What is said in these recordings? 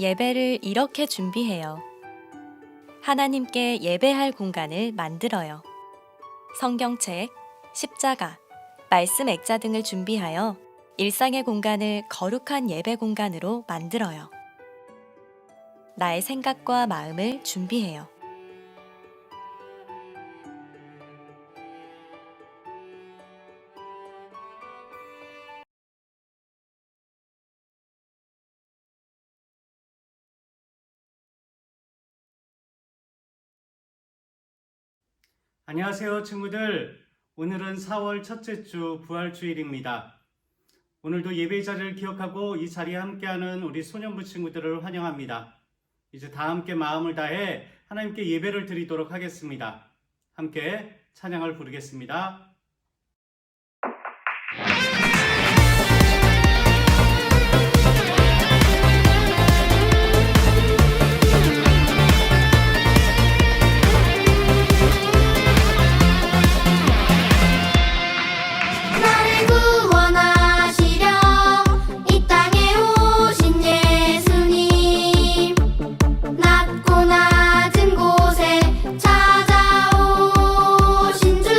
예배를 이렇게 준비해요. 하나님께 예배할 공간을 만들어요. 성경책, 십자가, 말씀 액자 등을 준비하여 일상의 공간을 거룩한 예배 공간으로 만들어요. 나의 생각과 마음을 준비해요. 안녕하세요, 친구들. 오늘은 4월 첫째 주 부활주일입니다. 오늘도 예배 자리를 기억하고 이 자리에 함께하는 우리 소년부 친구들을 환영합니다. 이제 다 함께 마음을 다해 하나님께 예배를 드리도록 하겠습니다. 함께 찬양을 부르겠습니다. 낮고 낮은 곳에 찾아오신 주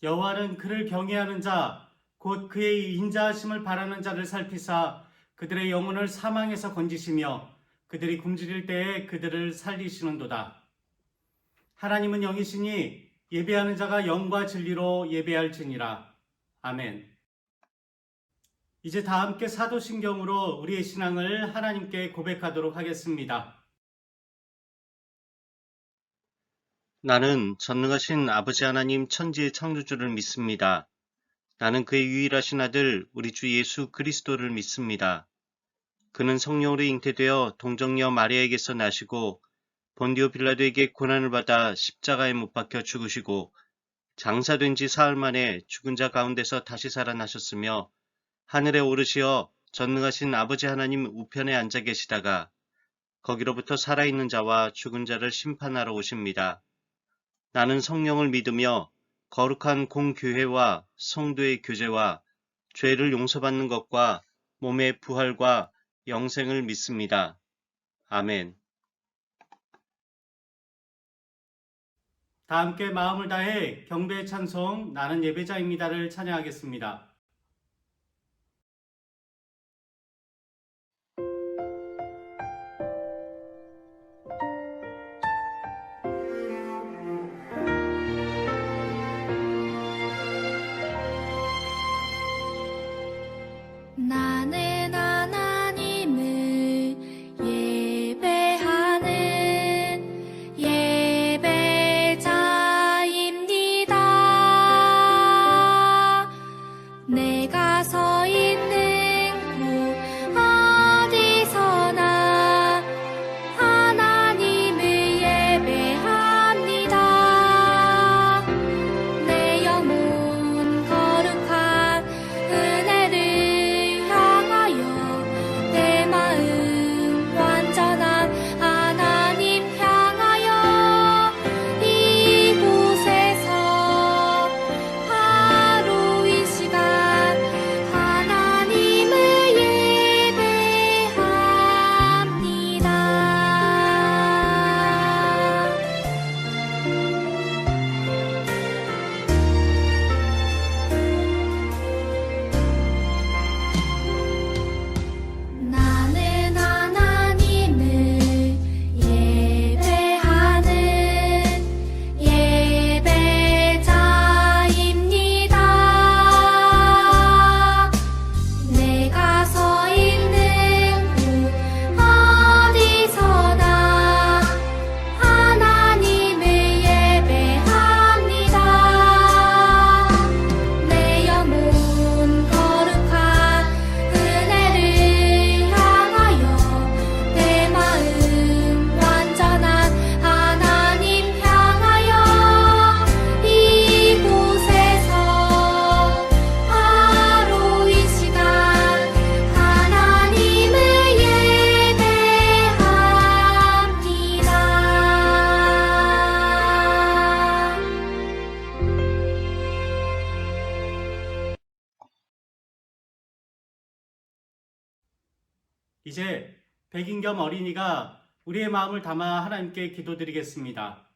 여호와는 그를 경외하는 자, 곧 그의 인자하심을 바라는 자를 살피사 그들의 영혼을 사망에서 건지시며 그들이 굶주릴 때에 그들을 살리시는도다. 하나님은 영이시니 예배하는 자가 영과 진리로 예배할지니라. 아멘. 이제 다 함께 사도신경으로 우리의 신앙을 하나님께 고백하도록 하겠습니다. 나는 전능하신 아버지 하나님 천지의 창조주를 믿습니다. 나는 그의 유일하신 아들 우리 주 예수 그리스도를 믿습니다. 그는 성령으로 잉태되어 동정녀 마리아에게서 나시고 본디오 빌라도에게 고난을 받아 십자가에 못 박혀 죽으시고 장사된 지 사흘 만에 죽은 자 가운데서 다시 살아나셨으며 하늘에 오르시어 전능하신 아버지 하나님 우편에 앉아 계시다가 거기로부터 살아있는 자와 죽은 자를 심판하러 오십니다. 나는 성령을 믿으며 거룩한 공교회와 성도의 교제와 죄를 용서받는 것과 몸의 부활과 영생을 믿습니다. 아멘. 다 함께 마음을 다해 경배의 찬송 나는 예배자입니다를 찬양하겠습니다. 나는 하나님을 예배하는 예배자입니다. 내가 서 있는 곳 어디서나 하나님을 예배합니다. 내 영혼 거룩한 은혜를 향하여 내 마음 완전한 하나님 향하여 이곳에서 바로 이 시간 하나님을 예배합니다. 나는 하나님을 예배하는 예배자입니다. 내가 서 있는 곳 어디서나 하나님을 예배합니다. 내 영혼 거룩한 은혜를 향하여 내 마음 완전한 하나님 향하여 이곳에서 바로 이 시간 하나님을 예배합니다. 이제 백인겸 어린이가 우리의 마음을 담아 하나님께 기도드리겠습니다.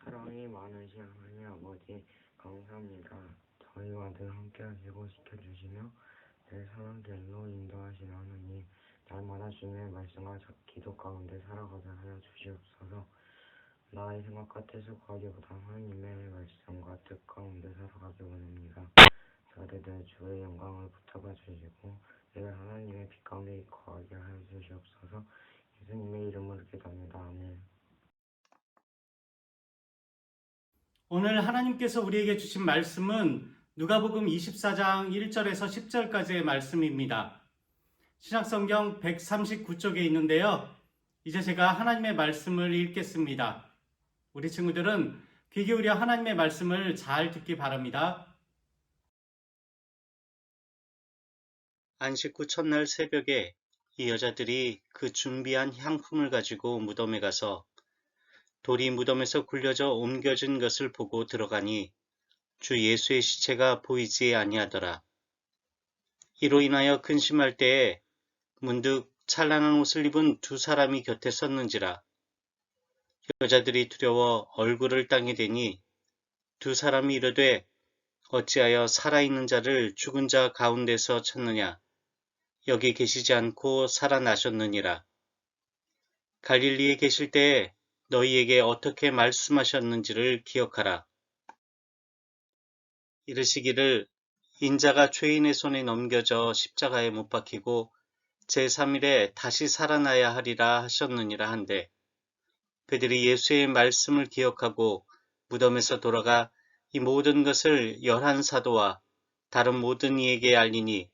사랑이 많으신 하나님 아버지 감사합니다. 저희와 늘 함께하시고 지켜주시며 내 선한 길로 인도하신 하나님, 날마다 주님의 말씀과 기도 가운데 살아가게 하여 주시옵소서. 나의 생각과 뜻을 구하기보다 하나님의 말씀과 뜻 가운데 살아가기 원합니다. 저를 늘 주의 영광을 붙잡아 주시고 늘 하나님의 빛 가운데 거하게 하여 주시옵소서. 예수님의 이름으로 기도합니다. 아멘. 오늘 하나님께서 우리에게 주신 말씀은 누가복음 24장 1절에서 10절까지의 말씀입니다. 신약성경 139쪽에 있는데요. 이제 제가 하나님의 말씀을 읽겠습니다. 우리 친구들은 귀 기울여 하나님의 말씀을 잘 듣기 바랍니다. 안식 후 첫날 새벽에 이 여자들이 그 준비한 향품을 가지고 무덤에 가서 돌이 무덤에서 굴려져 옮겨진 것을 보고 들어가니 주 예수의 시체가 보이지 아니하더라. 이로 인하여 근심할 때에 문득 찬란한 옷을 입은 두 사람이 곁에 섰는지라. 여자들이 두려워 얼굴을 땅에 대니 두 사람이 이르되 어찌하여 살아있는 자를 죽은 자 가운데서 찾느냐? 여기 계시지 않고 살아나셨느니라. 갈릴리에 계실 때에 너희에게 어떻게 말씀하셨는지를 기억하라. 이르시기를 인자가 죄인의 손에 넘겨져 십자가에 못 박히고 제3일에 다시 살아나야 하리라 하셨느니라 한데 그들이 예수의 말씀을 기억하고 무덤에서 돌아가 이 모든 것을 11사도와 다른 모든 이에게 알리니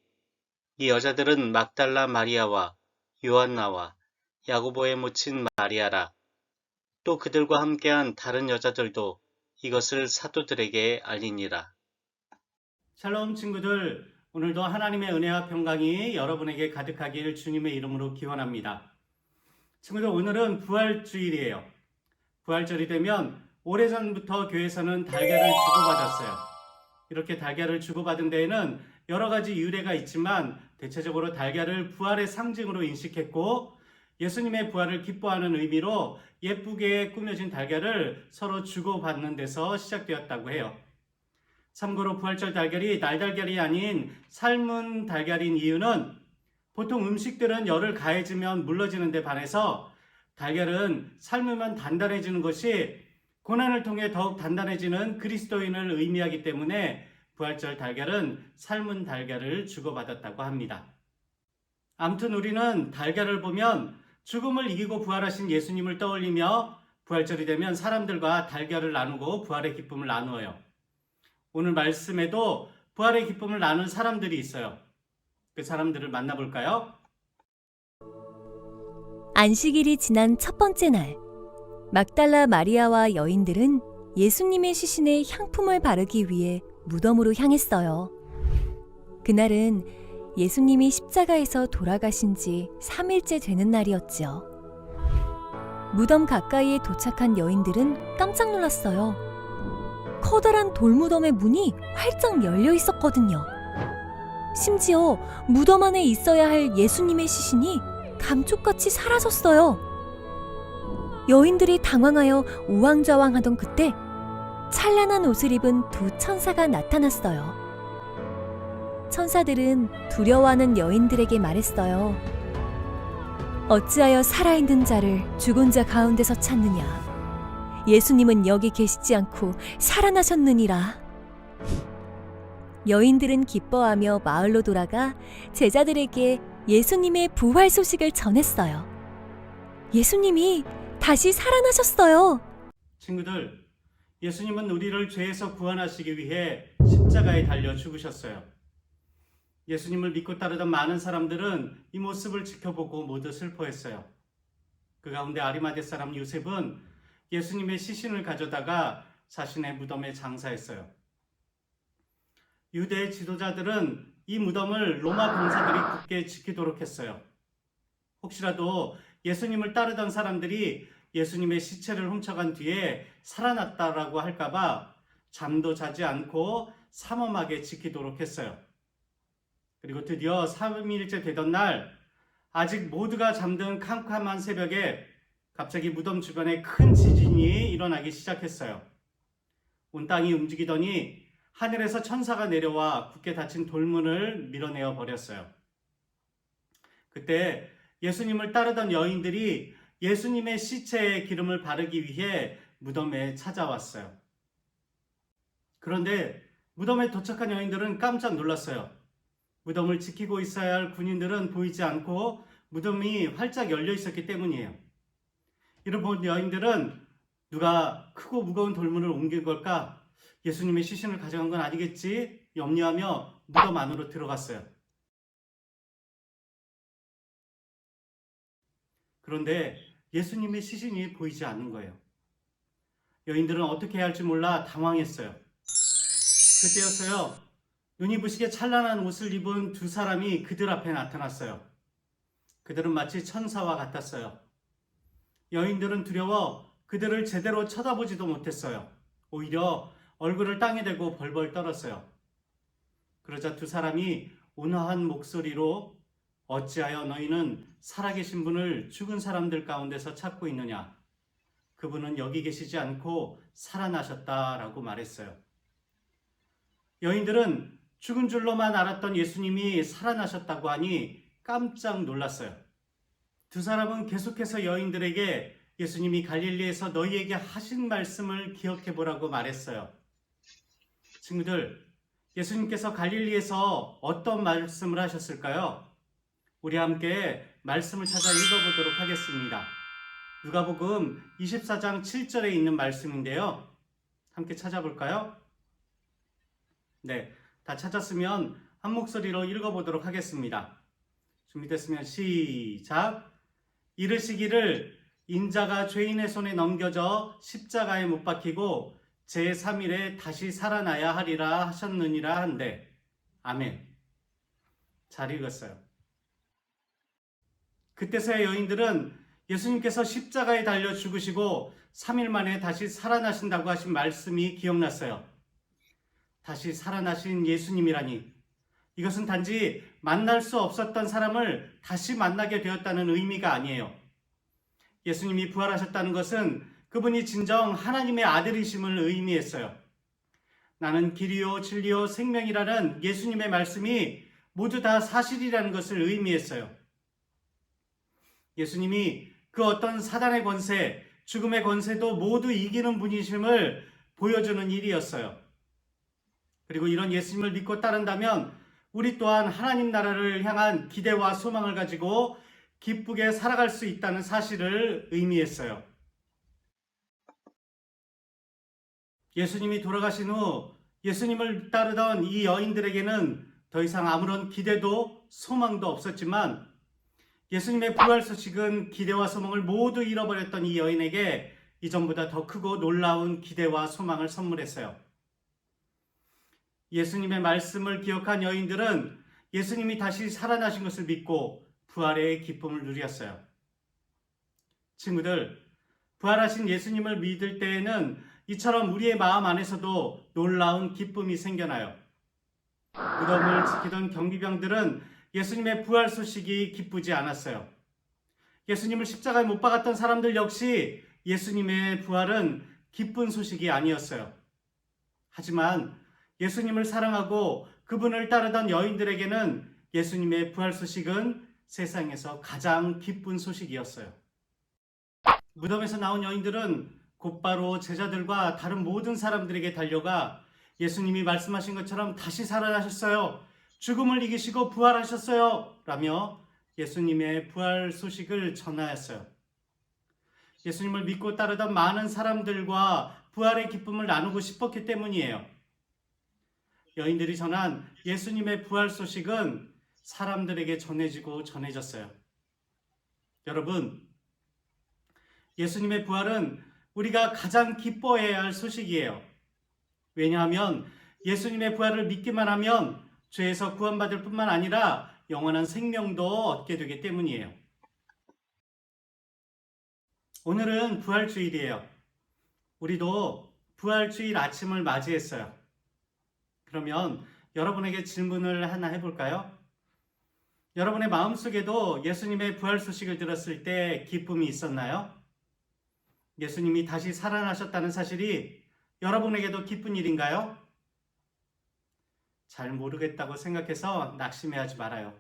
이 여자들은 막달라 마리아와 요한나와 야고보의 모친 마리아라. 또 그들과 함께한 다른 여자들도 이것을 사도들에게 알리니라. 샬롬 친구들, 오늘도 하나님의 은혜와 평강이 여러분에게 가득하길 주님의 이름으로 기원합니다. 친구들, 오늘은 부활주일이에요. 부활절이 되면 오래전부터 교회에서는 달걀을 주고받았어요. 이렇게 달걀을 주고받은 데에는 여러 가지 유래가 있지만 대체적으로 달걀을 부활의 상징으로 인식했고 예수님의 부활을 기뻐하는 의미로 예쁘게 꾸며진 달걀을 서로 주고받는 데서 시작되었다고 해요. 참고로 부활절 달걀이 날달걀이 아닌 삶은 달걀인 이유는 보통 음식들은 열을 가해지면 물러지는 데 반해서 달걀은 삶으면 단단해지는 것이 고난을 통해 더욱 단단해지는 그리스도인을 의미하기 때문에 부활절 달걀은 삶은 달걀을 주고받았다고 합니다. 아무튼 우리는 달걀을 보면 죽음을 이기고 부활하신 예수님을 떠올리며 부활절이 되면 사람들과 달걀을 나누고 부활의 기쁨을 나누어요. 오늘 말씀에도 부활의 기쁨을 나눈 사람들이 있어요. 그 사람들을 만나볼까요? 안식일이 지난 첫 번째 날, 막달라 마리아와 여인들은 예수님의 시신에 향품을 바르기 위해 무덤으로 향했어요. 그날은 예수님이 십자가에서 돌아가신 지 3일째 되는 날이었지요. 무덤 가까이에 도착한 여인들은 깜짝 놀랐어요. 커다란 돌무덤의 문이 활짝 열려 있었거든요. 심지어 무덤 안에 있어야 할 예수님의 시신이 감쪽같이 사라졌어요. 여인들이 당황하여 우왕좌왕하던 그때 찬란한 옷을 입은 두 천사가 나타났어요. 천사들은 두려워하는 여인들에게 말했어요. 어찌하여 살아있는 자를 죽은 자 가운데서 찾느냐? 예수님은 여기 계시지 않고 살아나셨느니라. 여인들은 기뻐하며 마을로 돌아가 제자들에게 예수님의 부활 소식을 전했어요. 예수님이 다시 살아나셨어요. 친구들, 예수님은 우리를 죄에서 구원하시기 위해 십자가에 달려 죽으셨어요. 예수님을 믿고 따르던 많은 사람들은 이 모습을 지켜보고 모두 슬퍼했어요. 그 가운데 아리마대 사람 요셉은 예수님의 시신을 가져다가 자신의 무덤에 장사했어요. 유대 지도자들은 이 무덤을 로마 병사들이 굳게 지키도록 했어요. 혹시라도 예수님을 따르던 사람들이 예수님의 시체를 훔쳐간 뒤에 살아났다라고 할까봐 잠도 자지 않고 삼엄하게 지키도록 했어요. 그리고 드디어 3일째 되던 날, 아직 모두가 잠든 캄캄한 새벽에 갑자기 무덤 주변에 큰 지진이 일어나기 시작했어요. 온 땅이 움직이더니 하늘에서 천사가 내려와 굳게 닫힌 돌문을 밀어내어 버렸어요. 그때 예수님을 따르던 여인들이 예수님의 시체에 기름을 바르기 위해 무덤에 찾아왔어요. 그런데 무덤에 도착한 여인들은 깜짝 놀랐어요. 무덤을 지키고 있어야 할 군인들은 보이지 않고 무덤이 활짝 열려 있었기 때문이에요. 이를 본 여인들은 누가 크고 무거운 돌문을 옮긴 걸까? 예수님의 시신을 가져간 건 아니겠지? 염려하며 무덤 안으로 들어갔어요. 그런데 예수님의 시신이 보이지 않는 거예요. 여인들은 어떻게 해야 할지 몰라 당황했어요. 그때였어요. 눈이 부시게 찬란한 옷을 입은 두 사람이 그들 앞에 나타났어요. 그들은 마치 천사와 같았어요. 여인들은 두려워 그들을 제대로 쳐다보지도 못했어요. 오히려 얼굴을 땅에 대고 벌벌 떨었어요. 그러자 두 사람이 온화한 목소리로 어찌하여 너희는 살아계신 분을 죽은 사람들 가운데서 찾고 있느냐? 그분은 여기 계시지 않고 살아나셨다라고 말했어요. 여인들은 죽은 줄로만 알았던 예수님이 살아나셨다고 하니 깜짝 놀랐어요. 두 사람은 계속해서 여인들에게 예수님이 갈릴리에서 너희에게 하신 말씀을 기억해 보라고 말했어요. 친구들, 예수님께서 갈릴리에서 어떤 말씀을 하셨을까요? 우리 함께 말씀을 찾아 읽어보도록 하겠습니다. 누가복음 24장 7절에 있는 말씀인데요. 함께 찾아볼까요? 네, 다 찾았으면 한 목소리로 읽어보도록 하겠습니다. 준비됐으면 시작! 이르시기를 인자가 죄인의 손에 넘겨져 십자가에 못 박히고 제3일에 다시 살아나야 하리라 하셨느니라 한데 아멘. 잘 읽었어요. 그때서야 여인들은 예수님께서 십자가에 달려 죽으시고 3일 만에 다시 살아나신다고 하신 말씀이 기억났어요. 다시 살아나신 예수님이라니 이것은 단지 만날 수 없었던 사람을 다시 만나게 되었다는 의미가 아니에요. 예수님이 부활하셨다는 것은 그분이 진정 하나님의 아들이심을 의미했어요. 나는 길이요 진리요 생명이라는 예수님의 말씀이 모두 다 사실이라는 것을 의미했어요. 예수님이 그 어떤 사단의 권세, 죽음의 권세도 모두 이기는 분이심을 보여주는 일이었어요. 그리고 이런 예수님을 믿고 따른다면 우리 또한 하나님 나라를 향한 기대와 소망을 가지고 기쁘게 살아갈 수 있다는 사실을 의미했어요. 예수님이 돌아가신 후 예수님을 따르던 이 여인들에게는 더 이상 아무런 기대도 소망도 없었지만 예수님의 부활 소식은 기대와 소망을 모두 잃어버렸던 이 여인에게 이전보다 더 크고 놀라운 기대와 소망을 선물했어요. 예수님의 말씀을 기억한 여인들은 예수님이 다시 살아나신 것을 믿고 부활의 기쁨을 누렸어요. 친구들, 부활하신 예수님을 믿을 때에는 이처럼 우리의 마음 안에서도 놀라운 기쁨이 생겨나요. 무덤을 지키던 경비병들은 예수님의 부활 소식이 기쁘지 않았어요. 예수님을 십자가에 못 박았던 사람들 역시 예수님의 부활은 기쁜 소식이 아니었어요. 하지만 예수님을 사랑하고 그분을 따르던 여인들에게는 예수님의 부활 소식은 세상에서 가장 기쁜 소식이었어요. 무덤에서 나온 여인들은 곧바로 제자들과 다른 모든 사람들에게 달려가 예수님이 말씀하신 것처럼 다시 살아나셨어요. 죽음을 이기시고 부활하셨어요. 라며 예수님의 부활 소식을 전하였어요. 예수님을 믿고 따르던 많은 사람들과 부활의 기쁨을 나누고 싶었기 때문이에요. 여인들이 전한 예수님의 부활 소식은 사람들에게 전해지고 전해졌어요. 여러분, 예수님의 부활은 우리가 가장 기뻐해야 할 소식이에요. 왜냐하면 예수님의 부활을 믿기만 하면 죄에서 구원받을 뿐만 아니라 영원한 생명도 얻게 되기 때문이에요. 오늘은 부활주일이에요. 우리도 부활주일 아침을 맞이했어요. 그러면 여러분에게 질문을 하나 해볼까요? 여러분의 마음속에도 예수님의 부활 소식을 들었을 때 기쁨이 있었나요? 예수님이 다시 살아나셨다는 사실이 여러분에게도 기쁜 일인가요? 잘 모르겠다고 생각해서 낙심해하지 말아요.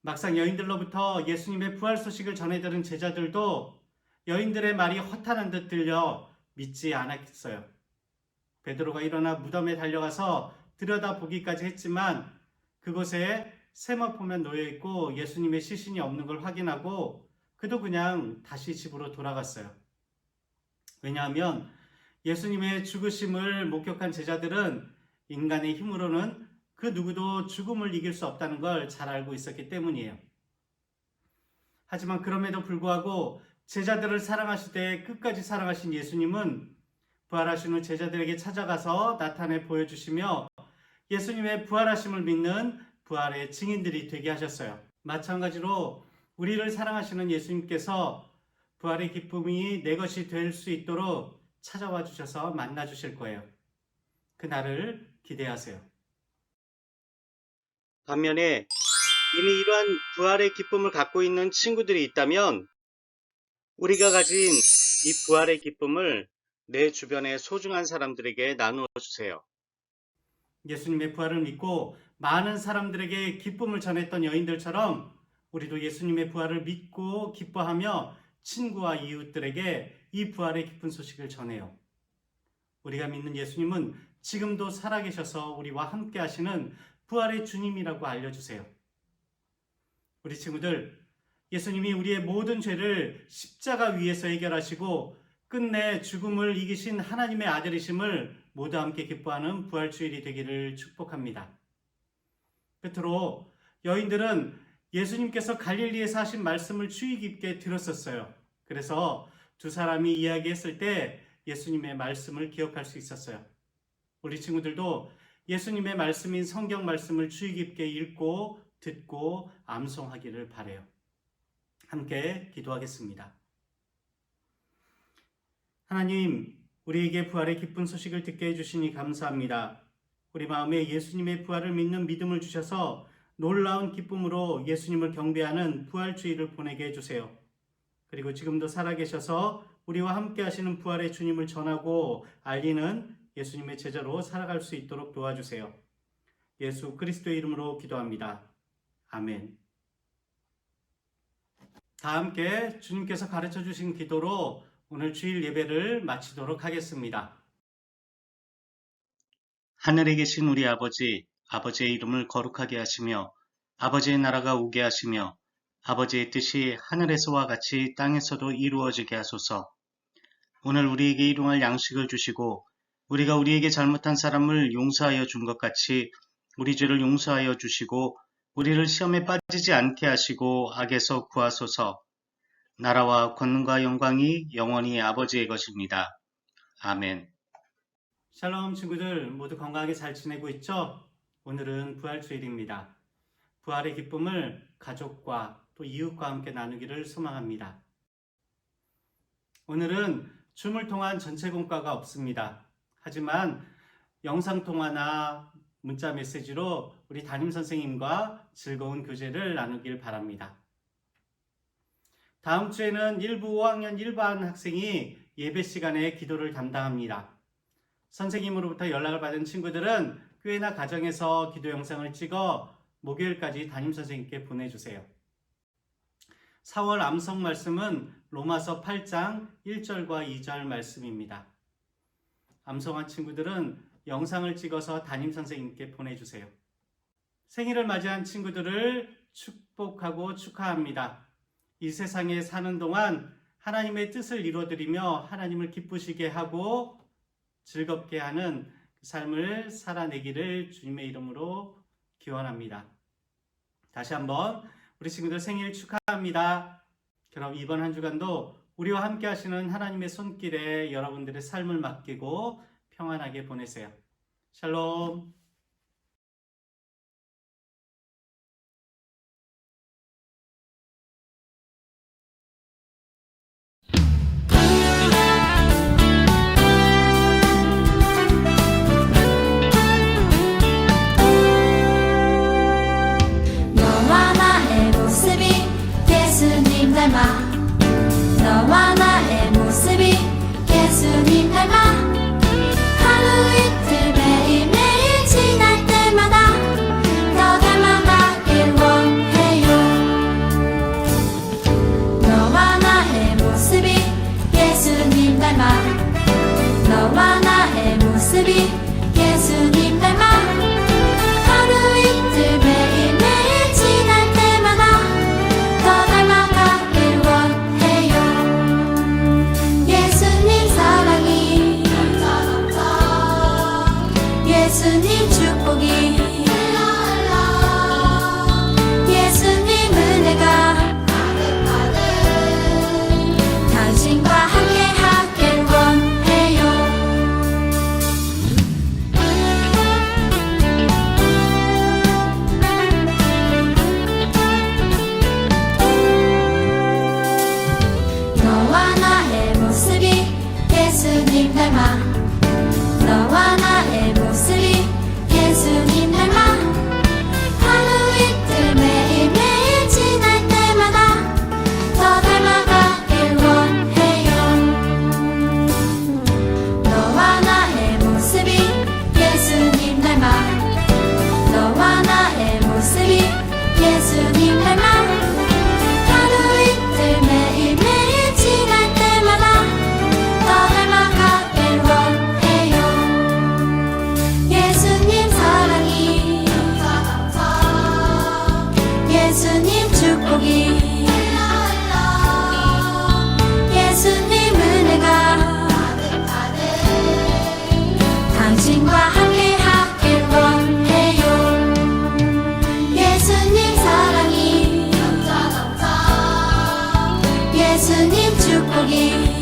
막상 여인들로부터 예수님의 부활 소식을 전해 들은 제자들도 여인들의 말이 허탄한 듯 들려 믿지 않았어요. 베드로가 일어나 무덤에 달려가서 들여다보기까지 했지만 그곳에 세마포만 놓여있고 예수님의 시신이 없는 걸 확인하고 그도 그냥 다시 집으로 돌아갔어요. 왜냐하면 예수님의 죽으심을 목격한 제자들은 인간의 힘으로는 그 누구도 죽음을 이길 수 없다는 걸 잘 알고 있었기 때문이에요. 하지만 그럼에도 불구하고 제자들을 사랑하실 때 끝까지 사랑하신 예수님은 부활하신 후 제자들에게 찾아가서 나타내 보여주시며 예수님의 부활하심을 믿는 부활의 증인들이 되게 하셨어요. 마찬가지로 우리를 사랑하시는 예수님께서 부활의 기쁨이 내 것이 될 수 있도록 찾아와 주셔서 만나 주실 거예요. 그날을 기대하세요. 반면에 이미 이러한 부활의 기쁨을 갖고 있는 친구들이 있다면 우리가 가진 이 부활의 기쁨을 내 주변의 소중한 사람들에게 나누어 주세요. 예수님의 부활을 믿고 많은 사람들에게 기쁨을 전했던 여인들처럼 우리도 예수님의 부활을 믿고 기뻐하며 친구와 이웃들에게 이 부활의 기쁜 소식을 전해요. 우리가 믿는 예수님은 지금도 살아계셔서 우리와 함께 하시는 부활의 주님이라고 알려주세요. 우리 친구들, 예수님이 우리의 모든 죄를 십자가 위에서 해결하시고 끝내 죽음을 이기신 하나님의 아들이심을 모두 함께 기뻐하는 부활주일이 되기를 축복합니다. 끝으로 여인들은 예수님께서 갈릴리에서 하신 말씀을 주의 깊게 들었었어요. 그래서 두 사람이 이야기했을 때 예수님의 말씀을 기억할 수 있었어요. 우리 친구들도 예수님의 말씀인 성경 말씀을 주의 깊게 읽고 듣고 암송하기를 바라요. 함께 기도하겠습니다. 하나님, 우리에게 부활의 기쁜 소식을 듣게 해주시니 감사합니다. 우리 마음에 예수님의 부활을 믿는 믿음을 주셔서 놀라운 기쁨으로 예수님을 경배하는 부활주의를 보내게 해주세요. 그리고 지금도 살아계셔서 우리와 함께 하시는 부활의 주님을 전하고 알리는 예수님의 제자로 살아갈 수 있도록 도와주세요. 예수 그리스도의 이름으로 기도합니다. 아멘. 다 함께 주님께서 가르쳐 주신 기도로 오늘 주일 예배를 마치도록 하겠습니다. 하늘에 계신 우리 아버지, 아버지의 이름을 거룩하게 하시며 아버지의 나라가 오게 하시며 아버지의 뜻이 하늘에서와 같이 땅에서도 이루어지게 하소서. 오늘 우리에게 일용할 양식을 주시고 우리가 우리에게 잘못한 사람을 용서하여 준 것 같이 우리 죄를 용서하여 주시고 우리를 시험에 빠지지 않게 하시고 악에서 구하소서. 나라와 권능과 영광이 영원히 아버지의 것입니다. 아멘. 샬롬 친구들, 모두 건강하게 잘 지내고 있죠? 오늘은 부활주일입니다. 부활의 기쁨을 가족과 또 이웃과 함께 나누기를 소망합니다. 오늘은 줌을 통한 전체 공과가 없습니다. 하지만 영상통화나 문자 메시지로 우리 담임선생님과 즐거운 교제를 나누길 바랍니다. 다음 주에는 1부 5학년 1반 학생이 예배 시간에 기도를 담당합니다. 선생님으로부터 연락을 받은 친구들은 교회나 가정에서 기도 영상을 찍어 목요일까지 담임선생님께 보내주세요. 4월 암송 말씀은 로마서 8장 1절과 2절 말씀입니다. 암송한 친구들은 영상을 찍어서 담임선생님께 보내주세요. 생일을 맞이한 친구들을 축복하고 축하합니다. 이 세상에 사는 동안 하나님의 뜻을 이루어드리며 하나님을 기쁘시게 하고 즐겁게 하는 삶을 살아내기를 주님의 이름으로 기원합니다. 다시 한번 우리 친구들 생일 축하합니다. 그럼 이번 한 주간도 우리와 함께 하시는 하나님의 손길에 여러분들의 삶을 맡기고 평안하게 보내세요. 샬롬. 너와 나의 모습이 예수님 닮아 너와 나의 모습이 예수님 닮아 하루 이틀 매일매일 지날 때마다 더 닮아가길 원해요. 너와 나의 모습이 예수님 닮아 너와 나의 모습이 예수님 닮아 하루 이틀 매일매일 지날 때마다 더 닮아가길 원해요. 예수님 사랑이 예수님 축복이 예수님 은혜가 당신과 함께 하길 원해요. 너와 나의 모습이 예수님 닮아 너와 나의 모습이 예수님 닮아 예수님 축복이